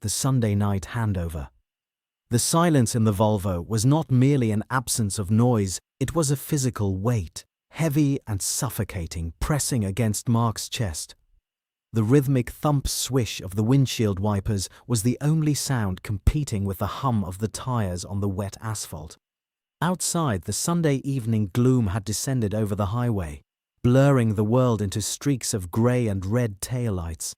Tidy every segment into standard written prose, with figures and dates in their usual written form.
the Sunday Night Handover. The silence in the Volvo was not merely an absence of noise, it was a physical weight, heavy and suffocating, pressing against Mark's chest. The rhythmic thump-swish of the windshield wipers was the only sound competing with the hum of the tires on the wet asphalt. Outside, the Sunday evening gloom had descended over the highway, blurring the world into streaks of grey and red taillights.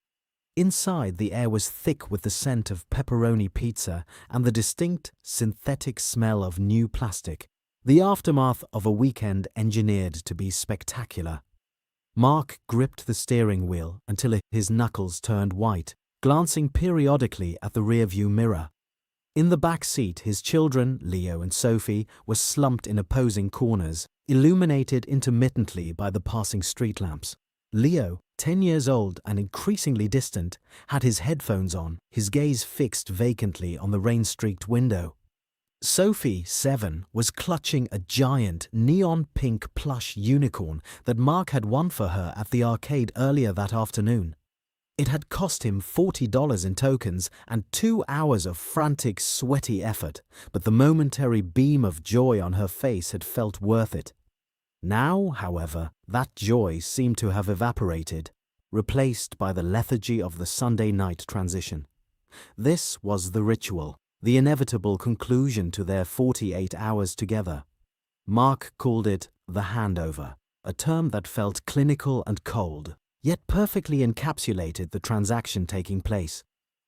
Inside, the air was thick with the scent of pepperoni pizza and the distinct, synthetic smell of new plastic, the aftermath of a weekend engineered to be spectacular. Mark gripped the steering wheel until his knuckles turned white, glancing periodically at the rearview mirror. In the back seat, his children, Leo and Sophie, were slumped in opposing corners, illuminated intermittently by the passing street lamps. Leo, 10 years old and increasingly distant, had his headphones on, his gaze fixed vacantly on the rain-streaked window. Sophie, 7, was clutching a giant, neon-pink plush unicorn that Mark had won for her at the arcade earlier that afternoon. It had cost him $40 in tokens and 2 hours of frantic, sweaty effort, but the momentary beam of joy on her face had felt worth it. Now, however, that joy seemed to have evaporated, replaced by the lethargy of the Sunday night transition. This was the ritual, the inevitable conclusion to their 48 hours together. Mark called it the handover, a term that felt clinical and cold, yet perfectly encapsulated the transaction taking place.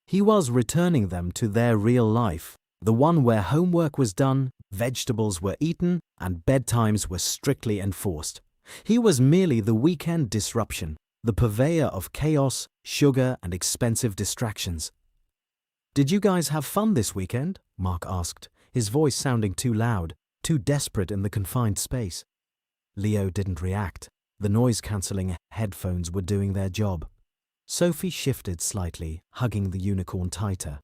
He was returning them to their real life, the one where homework was done, vegetables were eaten, and bedtimes were strictly enforced. He was merely the weekend disruption, the purveyor of chaos, sugar, and expensive distractions. "Did you guys have fun this weekend?" Mark asked, his voice sounding too loud, too desperate in the confined space. Leo didn't react. The noise-cancelling headphones were doing their job. Sophie shifted slightly, hugging the unicorn tighter.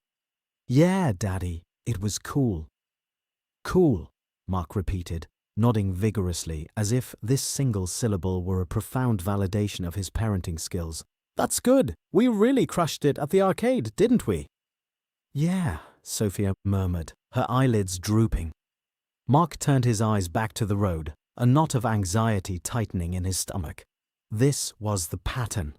"Yeah, Daddy, it was cool." "Cool," Mark repeated, nodding vigorously as if this single syllable were a profound validation of his parenting skills. "That's good. We really crushed it at the arcade, didn't we?" "Yeah," Sophia murmured, her eyelids drooping. Mark turned his eyes back to the road, a knot of anxiety tightening in his stomach. This was the pattern.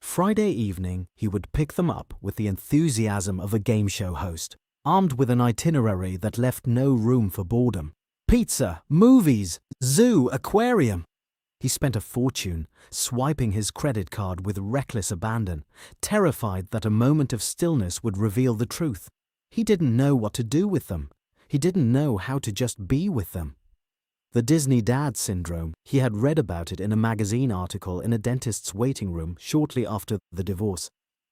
Friday evening, he would pick them up with the enthusiasm of a game show host, armed with an itinerary that left no room for boredom. Pizza, movies, zoo, aquarium. He spent a fortune, swiping his credit card with reckless abandon, terrified that a moment of stillness would reveal the truth. He didn't know what to do with them. He didn't know how to just be with them. The Disney dad syndrome, he had read about it in a magazine article in a dentist's waiting room shortly after the divorce.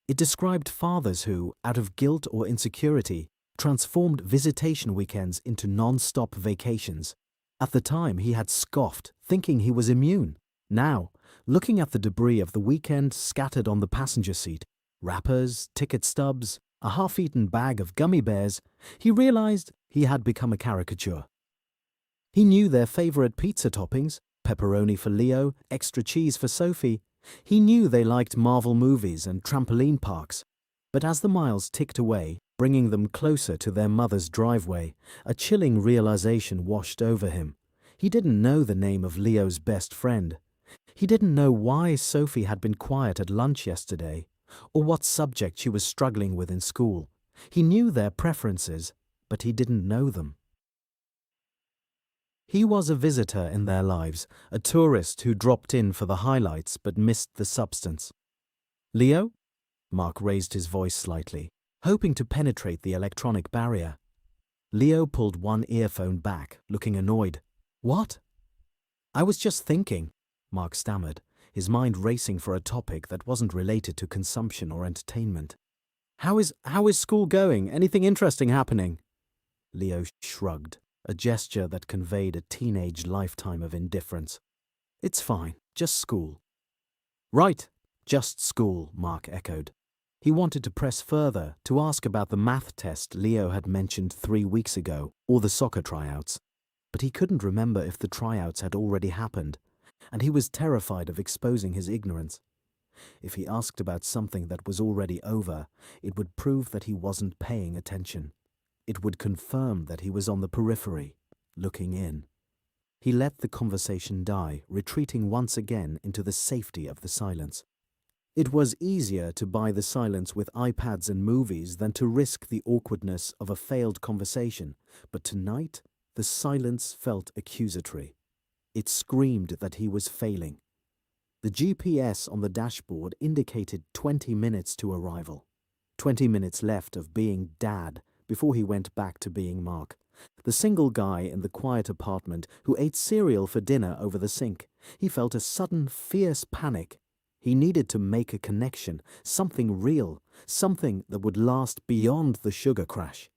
It described fathers who, out of guilt or insecurity, transformed visitation weekends into non-stop vacations. At the time, he had scoffed, thinking he was immune. Now, looking at the debris of the weekend scattered on the passenger seat, wrappers, ticket stubs, a half-eaten bag of gummy bears, he realized he had become a caricature. He knew their favorite pizza toppings, pepperoni for Leo, extra cheese for Sophie. He knew they liked Marvel movies and trampoline parks. But as the miles ticked away, bringing them closer to their mother's driveway, a chilling realization washed over him. He didn't know the name of Leo's best friend. He didn't know why Sophie had been quiet at lunch yesterday, or what subject she was struggling with in school. He knew their preferences, but he didn't know them. He was a visitor in their lives, a tourist who dropped in for the highlights but missed the substance. "Leo?" Mark raised his voice slightly, hoping to penetrate the electronic barrier. Leo pulled one earphone back, looking annoyed. "What?" "I was just thinking," Mark stammered, his mind racing for a topic that wasn't related to consumption or entertainment. How is school going? Anything interesting happening?" Leo shrugged, a gesture that conveyed a teenage lifetime of indifference. "It's fine, just school." "Right, just school," Mark echoed. He wanted to press further, to ask about the math test Leo had mentioned 3 weeks ago, or the soccer tryouts. But he couldn't remember if the tryouts had already happened, and he was terrified of exposing his ignorance. If he asked about something that was already over, it would prove that he wasn't paying attention. It would confirm that he was on the periphery, looking in. He let the conversation die, retreating once again into the safety of the silence. It was easier to buy the silence with iPads and movies than to risk the awkwardness of a failed conversation, but tonight the silence felt accusatory. It screamed that he was failing. The GPS on the dashboard indicated 20 minutes to arrival. 20 minutes left of being Dad before he went back to being Mark. The single guy in the quiet apartment who ate cereal for dinner over the sink. He felt a sudden, fierce panic. He needed to make a connection, something real, something that would last beyond the sugar crash.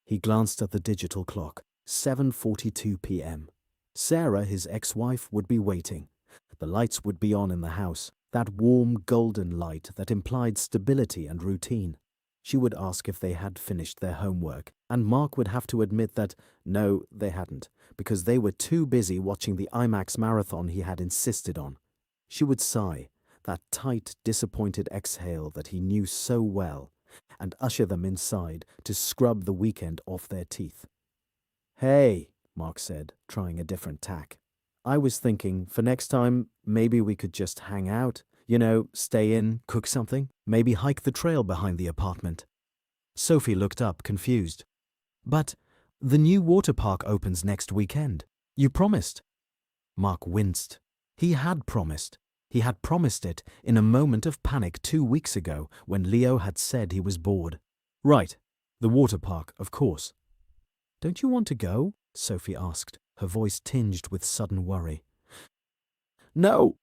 He glanced at the digital clock, 7:42 p.m. Sarah, his ex-wife, would be waiting. The lights would be on in the house, that warm golden light that implied stability and routine. She would ask if they had finished their homework, and Mark would have to admit that, no, they hadn't, because they were too busy watching the IMAX marathon he had insisted on. She would sigh, that tight, disappointed exhale that he knew so well, and usher them inside to scrub the weekend off their teeth. "Hey," Mark said, trying a different tack. "I was thinking, for next time, maybe we could just hang out. You know, stay in, cook something, maybe hike the trail behind the apartment." Sophie looked up, confused. "But the new water park opens next weekend. You promised." Mark winced. He had promised. He had promised it in a moment of panic 2 weeks ago when Leo had said he was bored. "Right, the water park, of course." "Don't you want to go?" Sophie asked, her voice tinged with sudden worry. No,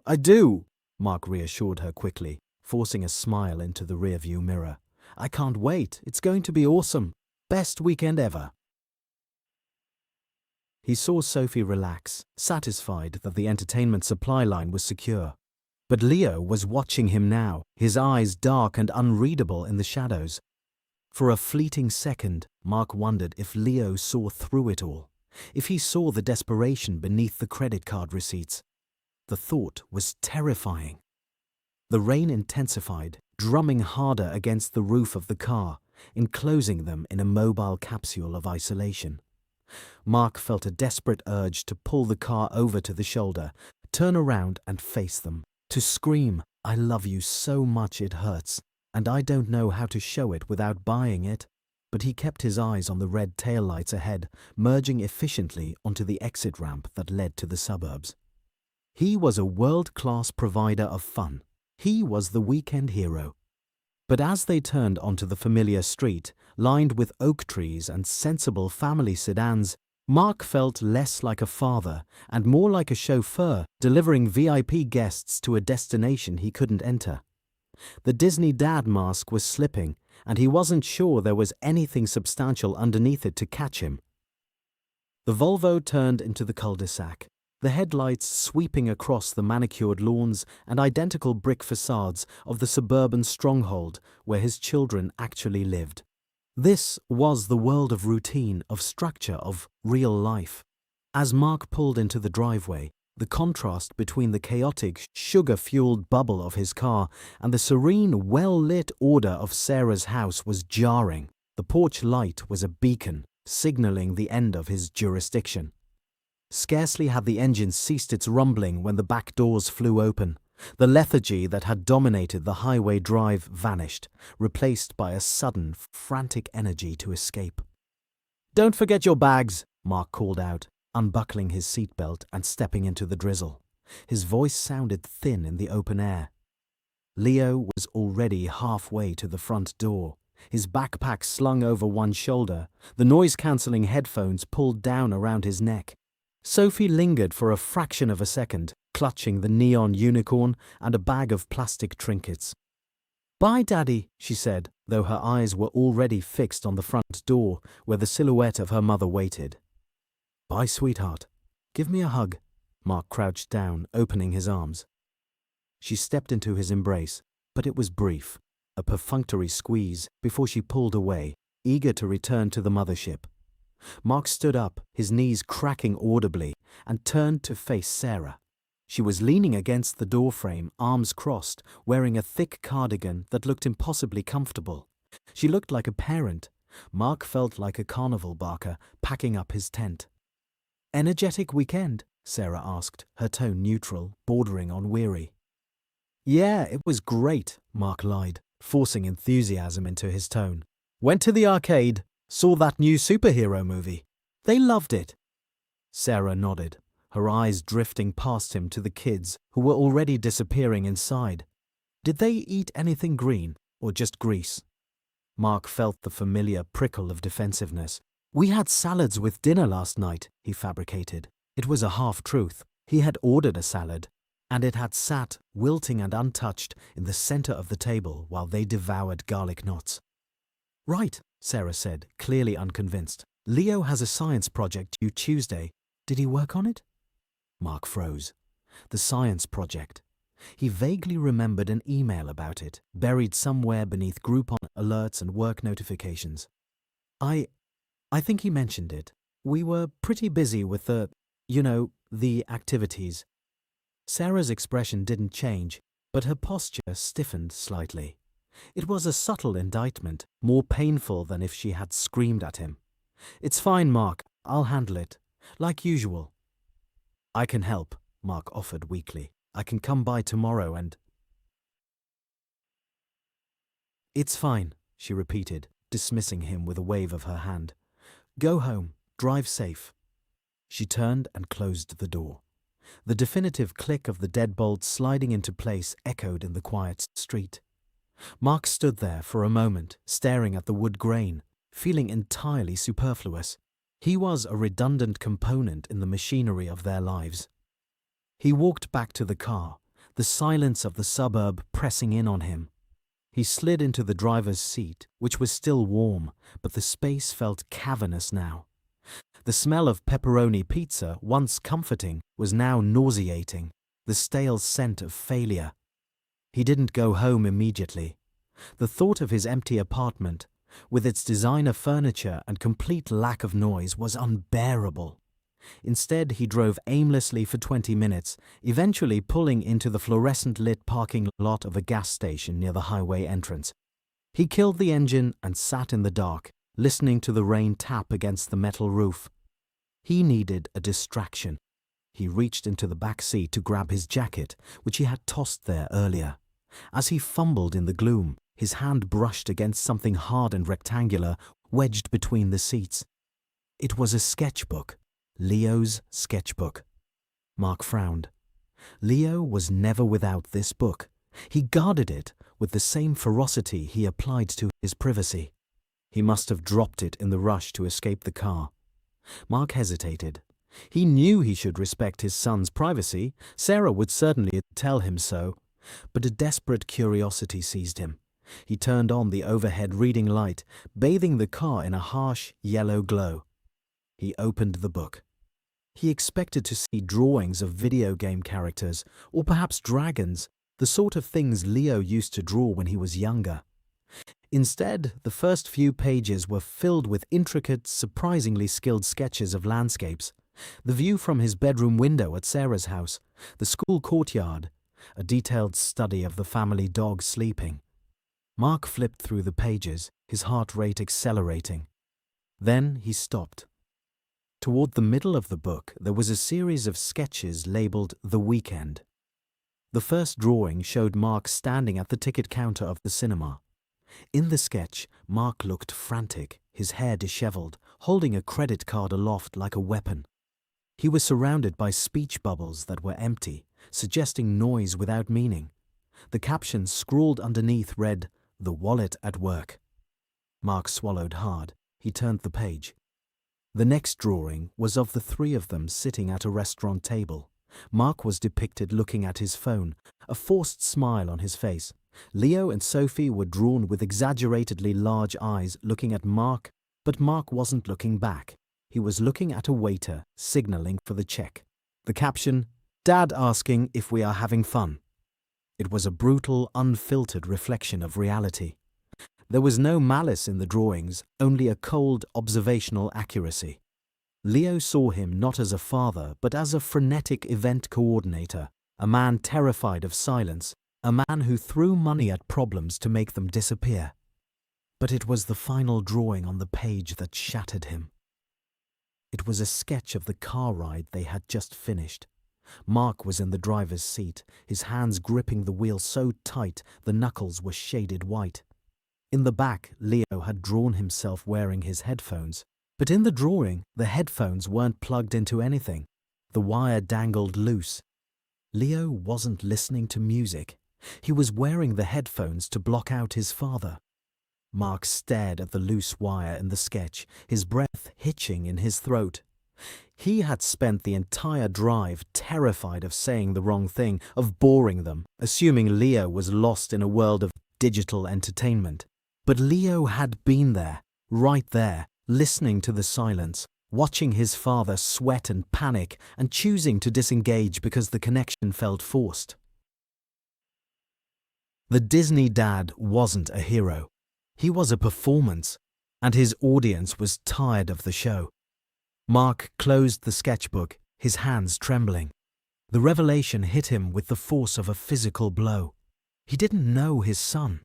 I do," Mark reassured her quickly, forcing a smile into the rearview mirror. "I can't wait. It's going to be awesome. Best weekend ever." He saw Sophie relax, satisfied that the entertainment supply line was secure. But Leo was watching him now, his eyes dark and unreadable in the shadows. For a fleeting second, Mark wondered if Leo saw through it all, if he saw the desperation beneath the credit card receipts. The thought was terrifying. The rain intensified, drumming harder against the roof of the car, enclosing them in a mobile capsule of isolation. Mark felt a desperate urge to pull the car over to the shoulder, turn around and face them, to scream, "I love you so much it hurts, and I don't know how to show it without buying it." But he kept his eyes on the red taillights ahead, merging efficiently onto the exit ramp that led to the suburbs. He was a world-class provider of fun. He was the weekend hero. But as they turned onto the familiar street, lined with oak trees and sensible family sedans, Mark felt less like a father and more like a chauffeur delivering VIP guests to a destination he couldn't enter. The Disney dad mask was slipping, and he wasn't sure there was anything substantial underneath it to catch him. The Volvo turned into the cul-de-sac, the headlights sweeping across the manicured lawns and identical brick facades of the suburban stronghold where his children actually lived. This was the world of routine, of structure, of real life. As Mark pulled into the driveway, the contrast between the chaotic, sugar-fueled bubble of his car and the serene, well-lit order of Sarah's house was jarring. The porch light was a beacon, signaling the end of his jurisdiction. Scarcely had the engine ceased its rumbling when the back doors flew open. The lethargy that had dominated the highway drive vanished, replaced by a sudden, frantic energy to escape. "Don't forget your bags," Mark called out, unbuckling his seatbelt and stepping into the drizzle. His voice sounded thin in the open air. Leo was already halfway to the front door, his backpack slung over one shoulder, the noise-cancelling headphones pulled down around his neck. Sophie lingered for a fraction of a second, clutching the neon unicorn and a bag of plastic trinkets. "Bye, Daddy," she said, though her eyes were already fixed on the front door where the silhouette of her mother waited. "Bye, sweetheart. Give me a hug." Mark crouched down, opening his arms. She stepped into his embrace, but it was brief, a perfunctory squeeze before she pulled away, eager to return to the mothership. Mark stood up, his knees cracking audibly, and turned to face Sarah. She was leaning against the doorframe, arms crossed, wearing a thick cardigan that looked impossibly comfortable. She looked like a parent. Mark felt like a carnival barker packing up his tent. "Energetic weekend?" Sarah asked, her tone neutral, bordering on weary. "Yeah, it was great," Mark lied, forcing enthusiasm into his tone. "Went to the arcade, saw that new superhero movie. They loved it." Sarah nodded, her eyes drifting past him to the kids who were already disappearing inside. Did they eat anything green, or just grease? Mark felt the familiar prickle of defensiveness. "We had salads with dinner last night," he fabricated. It was a half-truth. He had ordered a salad, and it had sat, wilting and untouched, in the center of the table while they devoured garlic knots. "Right," Sarah said, clearly unconvinced. "Leo has a science project due Tuesday. Did he work on it?" Mark froze. The science project. He vaguely remembered an email about it, buried somewhere beneath Groupon alerts and work notifications. I think he mentioned it. We were pretty busy with the activities." Sarah's expression didn't change, but her posture stiffened slightly. It was a subtle indictment, more painful than if she had screamed at him. "It's fine, Mark. I'll handle it. Like usual." "I can help," Mark offered weakly. "I can come by tomorrow and—" "It's fine," she repeated, dismissing him with a wave of her hand. "Go home. Drive safe." She turned and closed the door. The definitive click of the deadbolt sliding into place echoed in the quiet street. Mark stood there for a moment, staring at the wood grain, feeling entirely superfluous. He was a redundant component in the machinery of their lives. He walked back to the car, the silence of the suburb pressing in on him. He slid into the driver's seat, which was still warm, but the space felt cavernous now. The smell of pepperoni pizza, once comforting, was now nauseating, the stale scent of failure. He didn't go home immediately. The thought of his empty apartment, with its designer furniture and complete lack of noise, was unbearable. Instead, he drove aimlessly for 20 minutes, eventually pulling into the fluorescent-lit parking lot of a gas station near the highway entrance. He killed the engine and sat in the dark, listening to the rain tap against the metal roof. He needed a distraction. He reached into the back seat to grab his jacket, which he had tossed there earlier. As he fumbled in the gloom, his hand brushed against something hard and rectangular, wedged between the seats. It was a sketchbook. Leo's sketchbook. Mark frowned. Leo was never without this book. He guarded it with the same ferocity he applied to his privacy. He must have dropped it in the rush to escape the car. Mark hesitated. He knew he should respect his son's privacy. Sarah would certainly tell him so. But a desperate curiosity seized him. He turned on the overhead reading light, bathing the car in a harsh, yellow glow. He opened the book. He expected to see drawings of video game characters, or perhaps dragons, the sort of things Leo used to draw when he was younger. Instead, the first few pages were filled with intricate, surprisingly skilled sketches of landscapes. The view from his bedroom window at Sarah's house, the school courtyard, a detailed study of the family dog sleeping. Mark flipped through the pages, his heart rate accelerating. Then he stopped. Toward the middle of the book, there was a series of sketches labeled The Weekend. The first drawing showed Mark standing at the ticket counter of the cinema. In the sketch, Mark looked frantic, his hair disheveled, holding a credit card aloft like a weapon. He was surrounded by speech bubbles that were empty, suggesting noise without meaning. The caption scrawled underneath read, "The wallet at work." Mark swallowed hard. He turned the page. The next drawing was of the three of them sitting at a restaurant table. Mark was depicted looking at his phone, a forced smile on his face. Leo and Sophie were drawn with exaggeratedly large eyes looking at Mark, but Mark wasn't looking back. He was looking at a waiter, signaling for the check. The caption, "Dad asking if we are having fun." It was a brutal, unfiltered reflection of reality. There was no malice in the drawings, only a cold, observational accuracy. Leo saw him not as a father, but as a frenetic event coordinator, a man terrified of silence, a man who threw money at problems to make them disappear. But it was the final drawing on the page that shattered him. It was a sketch of the car ride they had just finished. Mark was in the driver's seat, his hands gripping the wheel so tight the knuckles were shaded white. In the back, Leo had drawn himself wearing his headphones. But in the drawing, the headphones weren't plugged into anything. The wire dangled loose. Leo wasn't listening to music. He was wearing the headphones to block out his father. Mark stared at the loose wire in the sketch, his breath hitching in his throat. He had spent the entire drive terrified of saying the wrong thing, of boring them, assuming Leo was lost in a world of digital entertainment. But Leo had been there, right there, listening to the silence, watching his father sweat and panic, and choosing to disengage because the connection felt forced. The Disney dad wasn't a hero. He was a performance, and his audience was tired of the show. Mark closed the sketchbook, his hands trembling. The revelation hit him with the force of a physical blow. He didn't know his son.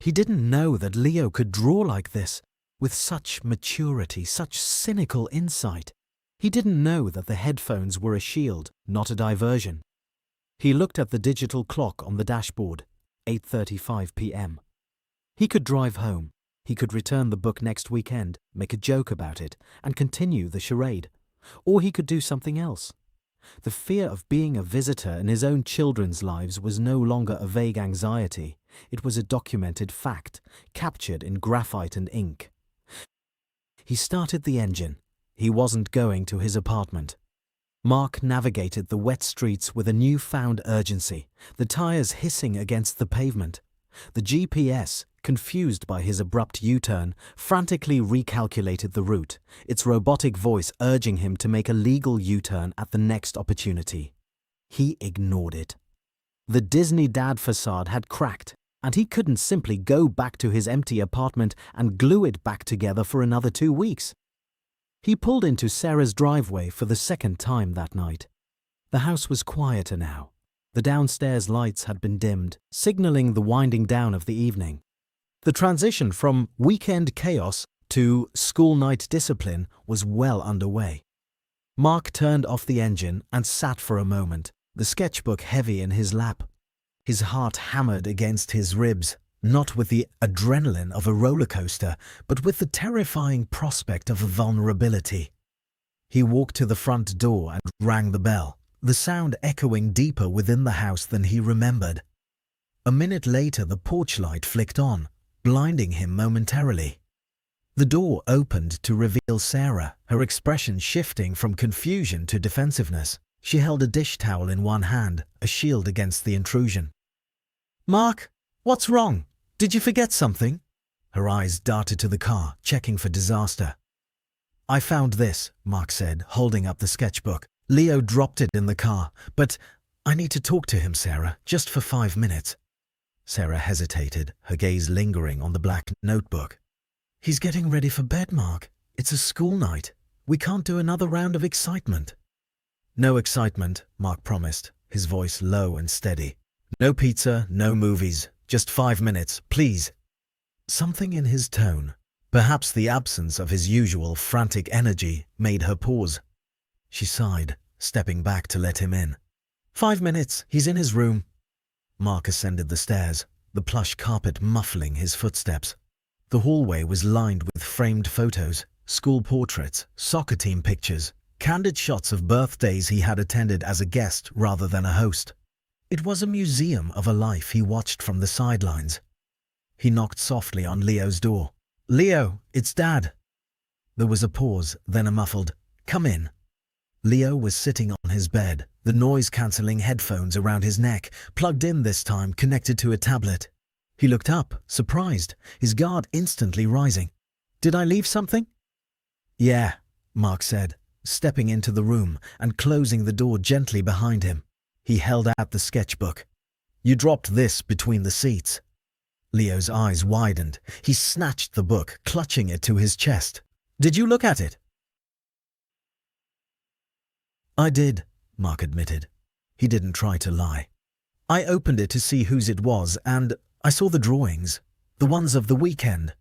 He didn't know that Leo could draw like this, with such maturity, such cynical insight. He didn't know that the headphones were a shield, not a diversion. He looked at the digital clock on the dashboard, 8:35 p.m. He could drive home. He could return the book next weekend, make a joke about it, and continue the charade. Or he could do something else. The fear of being a visitor in his own children's lives was no longer a vague anxiety. It was a documented fact, captured in graphite and ink. He started the engine. He wasn't going to his apartment. Mark navigated the wet streets with a newfound urgency, the tires hissing against the pavement. The GPS, confused by his abrupt U-turn, frantically recalculated the route, its robotic voice urging him to make a legal U-turn at the next opportunity. He ignored it. The Disney dad facade had cracked, and he couldn't simply go back to his empty apartment and glue it back together for another 2 weeks. He pulled into Sarah's driveway for the second time that night. The house was quieter now. The downstairs lights had been dimmed, signaling the winding down of the evening. The transition from weekend chaos to school night discipline was well underway. Mark turned off the engine and sat for a moment, the sketchbook heavy in his lap. His heart hammered against his ribs, not with the adrenaline of a roller coaster, but with the terrifying prospect of vulnerability. He walked to the front door and rang the bell, the sound echoing deeper within the house than he remembered. A minute later, the porch light flicked on, blinding him momentarily. The door opened to reveal Sarah, her expression shifting from confusion to defensiveness. She held a dish towel in one hand, a shield against the intrusion. "Mark, what's wrong? Did you forget something?" Her eyes darted to the car, checking for disaster. "I found this," Mark said, holding up the sketchbook. "Leo dropped it in the car, but I need to talk to him, Sarah, just for 5 minutes. Sarah hesitated, her gaze lingering on the black notebook. "He's getting ready for bed, Mark. It's a school night. We can't do another round of excitement." "No excitement," Mark promised, his voice low and steady. "No pizza, no movies, just 5 minutes, please." Something in his tone, perhaps the absence of his usual frantic energy, made her pause. She sighed, stepping back to let him in. 5 minutes, he's in his room." Mark ascended the stairs, the plush carpet muffling his footsteps. The hallway was lined with framed photos, school portraits, soccer team pictures, candid shots of birthdays he had attended as a guest rather than a host. It was a museum of a life he watched from the sidelines. He knocked softly on Leo's door. "Leo, it's Dad." There was a pause, then a muffled, "Come in." Leo was sitting on his bed, the noise-cancelling headphones around his neck, plugged in this time, connected to a tablet. He looked up, surprised, his guard instantly rising. "Did I leave something?" "Yeah," Mark said, stepping into the room and closing the door gently behind him. He held out the sketchbook. "You dropped this between the seats." Leo's eyes widened. He snatched the book, clutching it to his chest. "Did you look at it?" "I did," Mark admitted. He didn't try to lie. I opened it to see whose it was, and I saw the drawings, the ones of the weekend.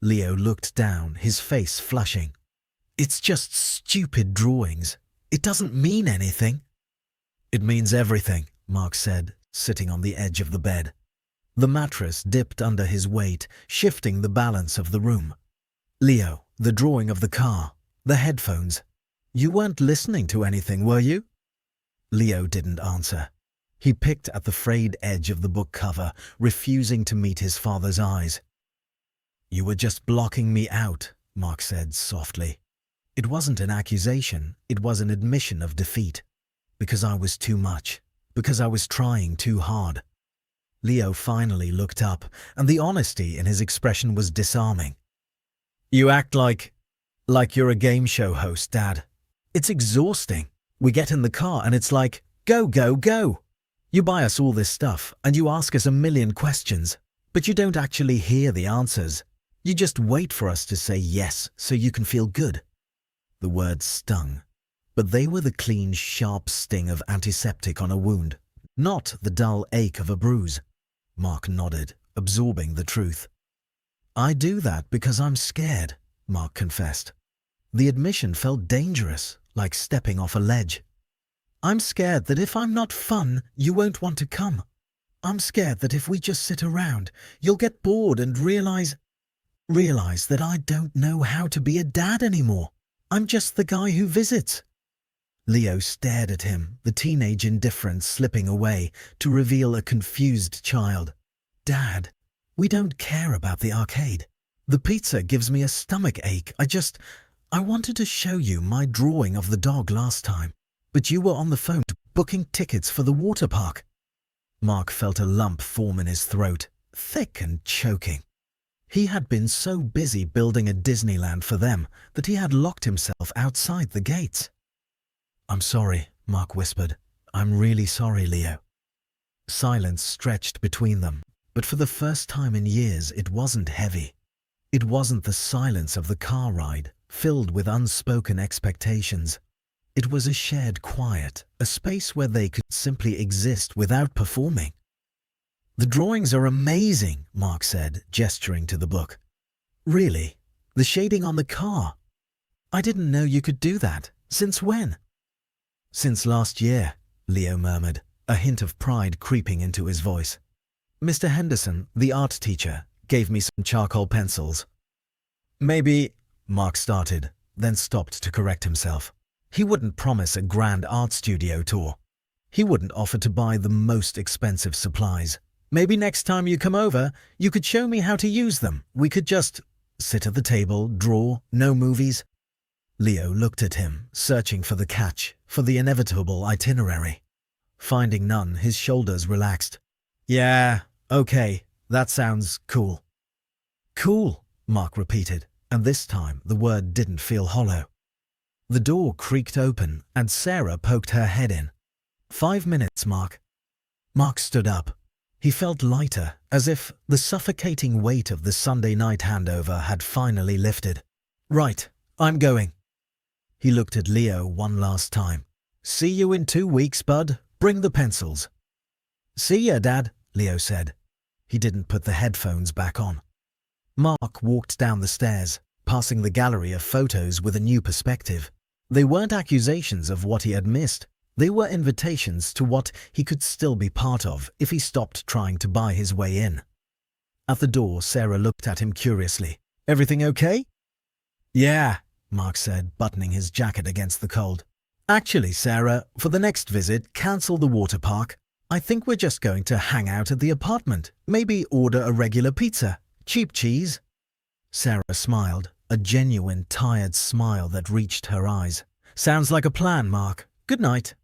Leo looked down, his face flushing. It's just stupid drawings. It doesn't mean anything. It means everything, Mark said, sitting on the edge of the bed. The mattress dipped under his weight, shifting the balance of the room. Leo, the drawing of the car, the headphones. You weren't listening to anything, were you? Leo didn't answer. He picked at the frayed edge of the book cover, refusing to meet his father's eyes. You were just blocking me out, Mark said softly. It wasn't an accusation, it was an admission of defeat. Because I was too much. Because I was trying too hard. Leo finally looked up, and the honesty in his expression was disarming. You act like you're a game show host, Dad. It's exhausting. We get in the car and it's like, go, go, go. You buy us all this stuff and you ask us a million questions, but you don't actually hear the answers. You just wait for us to say yes so you can feel good. The words stung, but they were the clean, sharp sting of antiseptic on a wound, not the dull ache of a bruise. Mark nodded, absorbing the truth. I do that because I'm scared, Mark confessed. The admission felt dangerous, like stepping off a ledge. I'm scared that if I'm not fun, you won't want to come. I'm scared that if we just sit around, you'll get bored and realize that I don't know how to be a dad anymore. I'm just the guy who visits. Leo stared at him, the teenage indifference slipping away to reveal a confused child. Dad, we don't care about the arcade. The pizza gives me a stomach ache. I wanted to show you my drawing of the dog last time, but you were on the phone booking tickets for the water park. Mark felt a lump form in his throat, thick and choking. He had been so busy building a Disneyland for them that he had locked himself outside the gates. I'm sorry, Mark whispered. I'm really sorry, Leo. Silence stretched between them, but for the first time in years it wasn't heavy. It wasn't the silence of the car ride, filled with unspoken expectations. It was a shared quiet, a space where they could simply exist without performing. The drawings are amazing, Mark said, gesturing to the book. Really? The shading on the car? I didn't know you could do that. Since when? Since last year, Leo murmured, a hint of pride creeping into his voice. Mr. Henderson, the art teacher, gave me some charcoal pencils. Maybe, Mark started, then stopped to correct himself. He wouldn't promise a grand art studio tour. He wouldn't offer to buy the most expensive supplies. Maybe next time you come over, you could show me how to use them. We could just sit at the table, draw, no movies. Leo looked at him, searching for the catch, for the inevitable itinerary. Finding none, his shoulders relaxed. Yeah, okay, that sounds cool. Cool, Mark repeated, and this time the word didn't feel hollow. The door creaked open and Sarah poked her head in. 5 minutes, Mark. Mark stood up. He felt lighter, as if the suffocating weight of the Sunday night handover had finally lifted. Right, I'm going. He looked at Leo one last time. See you in 2 weeks, bud. Bring the pencils. See ya, Dad, Leo said. He didn't put the headphones back on. Mark walked down the stairs, passing the gallery of photos with a new perspective. They weren't accusations of what he had missed. They were invitations to what he could still be part of if he stopped trying to buy his way in. At the door, Sarah looked at him curiously. Everything okay? Yeah, Mark said, buttoning his jacket against the cold. Actually, Sarah, for the next visit, cancel the water park. I think we're just going to hang out at the apartment. Maybe order a regular pizza. Cheap cheese. Sarah smiled, a genuine, tired smile that reached her eyes. Sounds like a plan, Mark. Good night.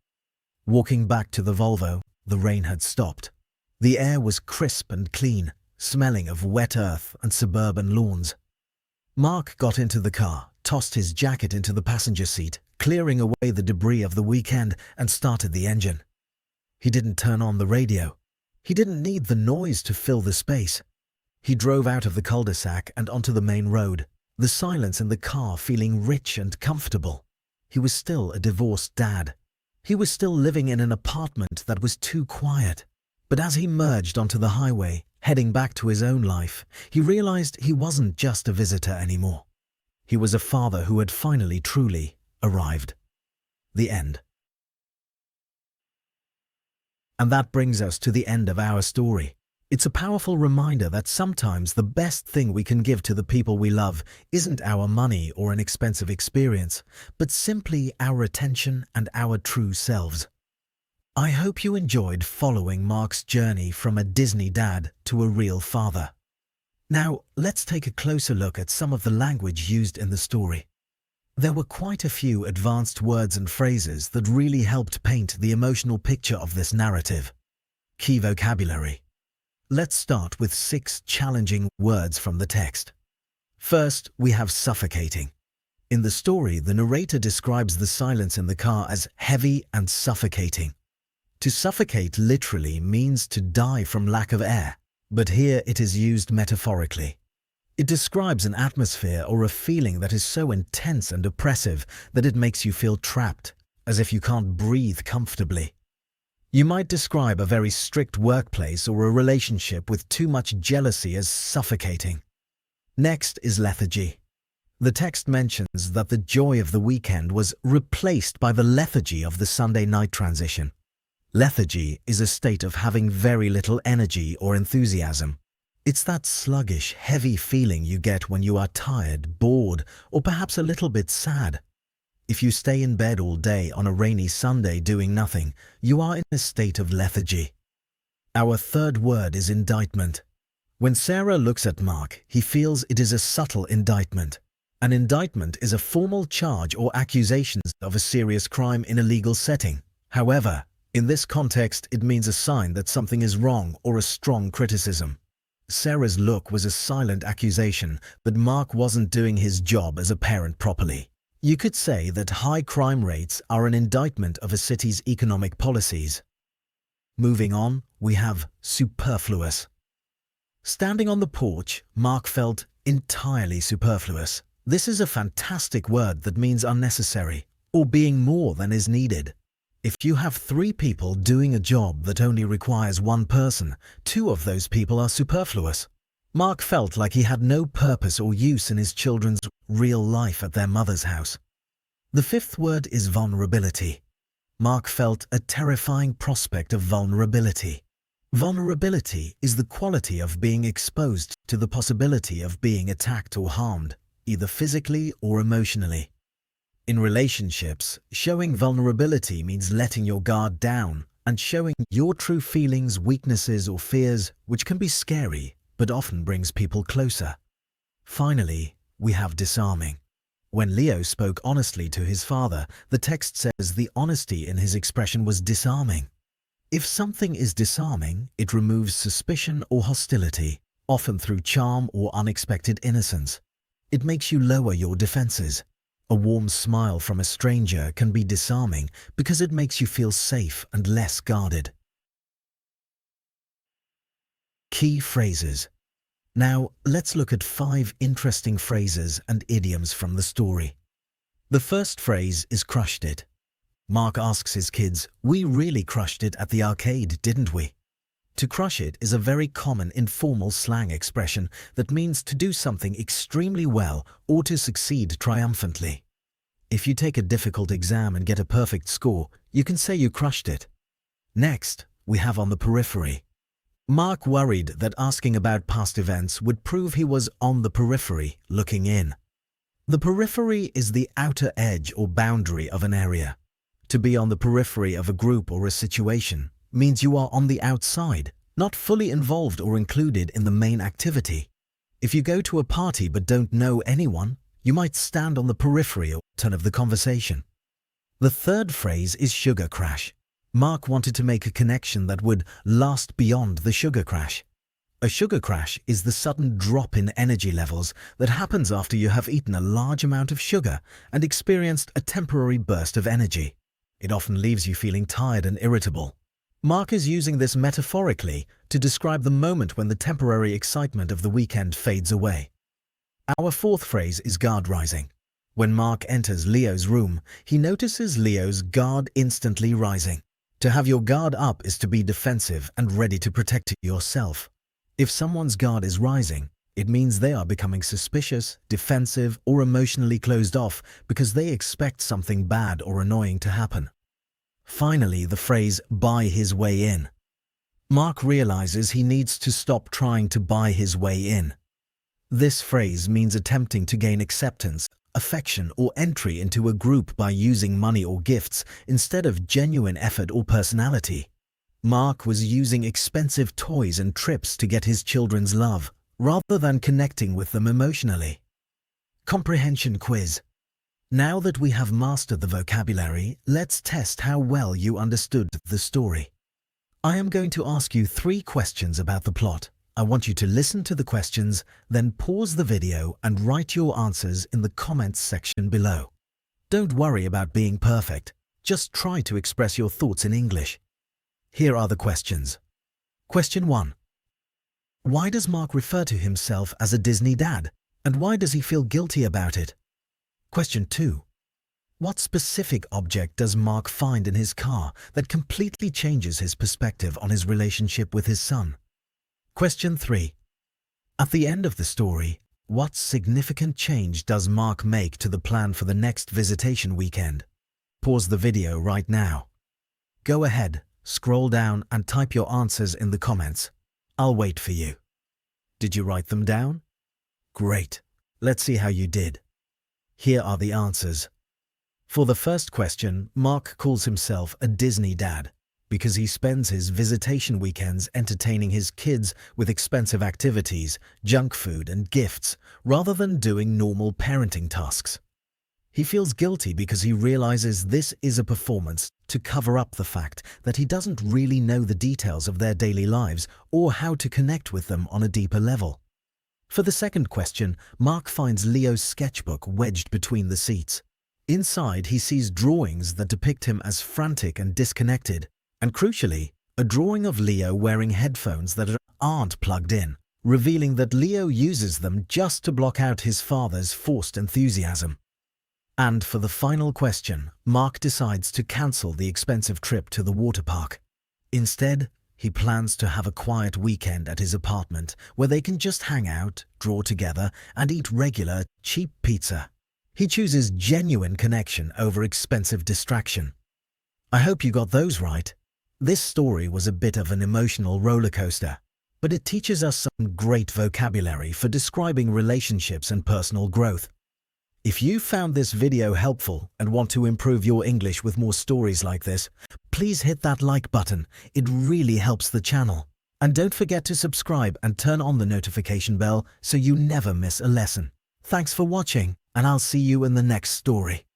Walking back to the Volvo, the rain had stopped. The air was crisp and clean, smelling of wet earth and suburban lawns. Mark got into the car, tossed his jacket into the passenger seat, clearing away the debris of the weekend, and started the engine. He didn't turn on the radio. He didn't need the noise to fill the space. He drove out of the cul-de-sac and onto the main road, the silence in the car feeling rich and comfortable. He was still a divorced dad. He was still living in an apartment that was too quiet. But as he merged onto the highway, heading back to his own life, he realized he wasn't just a visitor anymore. He was a father who had finally truly arrived. The end. And that brings us to the end of our story. It's a powerful reminder that sometimes the best thing we can give to the people we love isn't our money or an expensive experience, but simply our attention and our true selves. I hope you enjoyed following Mark's journey from a Disney dad to a real father. Now, let's take a closer look at some of the language used in the story. There were quite a few advanced words and phrases that really helped paint the emotional picture of this narrative. Key vocabulary. Let's start with 6 challenging words from the text. First, we have suffocating. In the story, the narrator describes the silence in the car as heavy and suffocating. To suffocate literally means to die from lack of air, but here it is used metaphorically. It describes an atmosphere or a feeling that is so intense and oppressive that it makes you feel trapped, as if you can't breathe comfortably. You might describe a very strict workplace or a relationship with too much jealousy as suffocating. Next is lethargy. The text mentions that the joy of the weekend was replaced by the lethargy of the Sunday night transition. Lethargy is a state of having very little energy or enthusiasm. It's that sluggish, heavy feeling you get when you are tired, bored, or perhaps a little bit sad. If you stay in bed all day on a rainy Sunday doing nothing, you are in a state of lethargy. Our third word is indictment. When Sarah looks at Mark, he feels it is a subtle indictment. An indictment is a formal charge or accusations of a serious crime in a legal setting. However, in this context, it means a sign that something is wrong or a strong criticism. Sarah's look was a silent accusation that Mark wasn't doing his job as a parent properly. You could say that high crime rates are an indictment of a city's economic policies. Moving on, we have superfluous. Standing on the porch, Mark felt entirely superfluous. This is a fantastic word that means unnecessary, or being more than is needed. If you have 3 people doing a job that only requires 1 person, 2 of those people are superfluous. Mark felt like he had no purpose or use in his children's real life at their mother's house. The 5th word is vulnerability. Mark felt a terrifying prospect of vulnerability. Vulnerability is the quality of being exposed to the possibility of being attacked or harmed, either physically or emotionally. In relationships, showing vulnerability means letting your guard down and showing your true feelings, weaknesses, or fears, which can be scary, but often brings people closer. Finally, we have disarming. When Leo spoke honestly to his father, the text says the honesty in his expression was disarming. If something is disarming, it removes suspicion or hostility, often through charm or unexpected innocence. It makes you lower your defenses. A warm smile from a stranger can be disarming because it makes you feel safe and less guarded. Key phrases. Now, let's look at 5 interesting phrases and idioms from the story. The first phrase is crushed it. Mark asks his kids, "We really crushed it at the arcade, didn't we?" To crush it is a very common informal slang expression that means to do something extremely well or to succeed triumphantly. If you take a difficult exam and get a perfect score, you can say you crushed it. Next, we have on the periphery. Mark worried that asking about past events would prove he was on the periphery, looking in. The periphery is the outer edge or boundary of an area. To be on the periphery of a group or a situation means you are on the outside, not fully involved or included in the main activity. If you go to a party but don't know anyone, you might stand on the periphery or turn of the conversation. The third phrase is sugar crash. Mark wanted to make a connection that would last beyond the sugar crash. A sugar crash is the sudden drop in energy levels that happens after you have eaten a large amount of sugar and experienced a temporary burst of energy. It often leaves you feeling tired and irritable. Mark is using this metaphorically to describe the moment when the temporary excitement of the weekend fades away. Our fourth phrase is guard rising. When Mark enters Leo's room, he notices Leo's guard instantly rising. To have your guard up is to be defensive and ready to protect yourself. If someone's guard is rising, it means they are becoming suspicious, defensive, or emotionally closed off because they expect something bad or annoying to happen. Finally, the phrase, buy his way in. Mark realizes he needs to stop trying to buy his way in. This phrase means attempting to gain acceptance, affection, or entry into a group by using money or gifts instead of genuine effort or personality. Mark was using expensive toys and trips to get his children's love, rather than connecting with them emotionally. Comprehension quiz. Now that we have mastered the vocabulary, let's test how well you understood the story. I am going to ask you 3 questions about the plot. I want you to listen to the questions, then pause the video and write your answers in the comments section below. Don't worry about being perfect. Just try to express your thoughts in English. Here are the questions. Question 1. Why does Mark refer to himself as a Disney dad? And why does he feel guilty about it? Question 2. What specific object does Mark find in his car that completely changes his perspective on his relationship with his son? Question 3. At the end of the story, what significant change does Mark make to the plan for the next visitation weekend? Pause the video right now. Go ahead, scroll down and type your answers in the comments. I'll wait for you. Did you write them down? Great. Let's see how you did. Here are the answers. For the first question, Mark calls himself a Disney dad because he spends his visitation weekends entertaining his kids with expensive activities, junk food and gifts, rather than doing normal parenting tasks. He feels guilty because he realizes this is a performance to cover up the fact that he doesn't really know the details of their daily lives or how to connect with them on a deeper level. For the second question, Mark finds Leo's sketchbook wedged between the seats. Inside, he sees drawings that depict him as frantic and disconnected, and crucially, a drawing of Leo wearing headphones that aren't plugged in, revealing that Leo uses them just to block out his father's forced enthusiasm. And for the final question, Mark decides to cancel the expensive trip to the water park. Instead, he plans to have a quiet weekend at his apartment where they can just hang out, draw together, and eat regular, cheap pizza. He chooses genuine connection over expensive distraction. I hope you got those right. This story was a bit of an emotional roller coaster, but it teaches us some great vocabulary for describing relationships and personal growth. If you found this video helpful and want to improve your English with more stories like this, please hit that like button. It really helps the channel. And don't forget to subscribe and turn on the notification bell so you never miss a lesson. Thanks for watching, and I'll see you in the next story.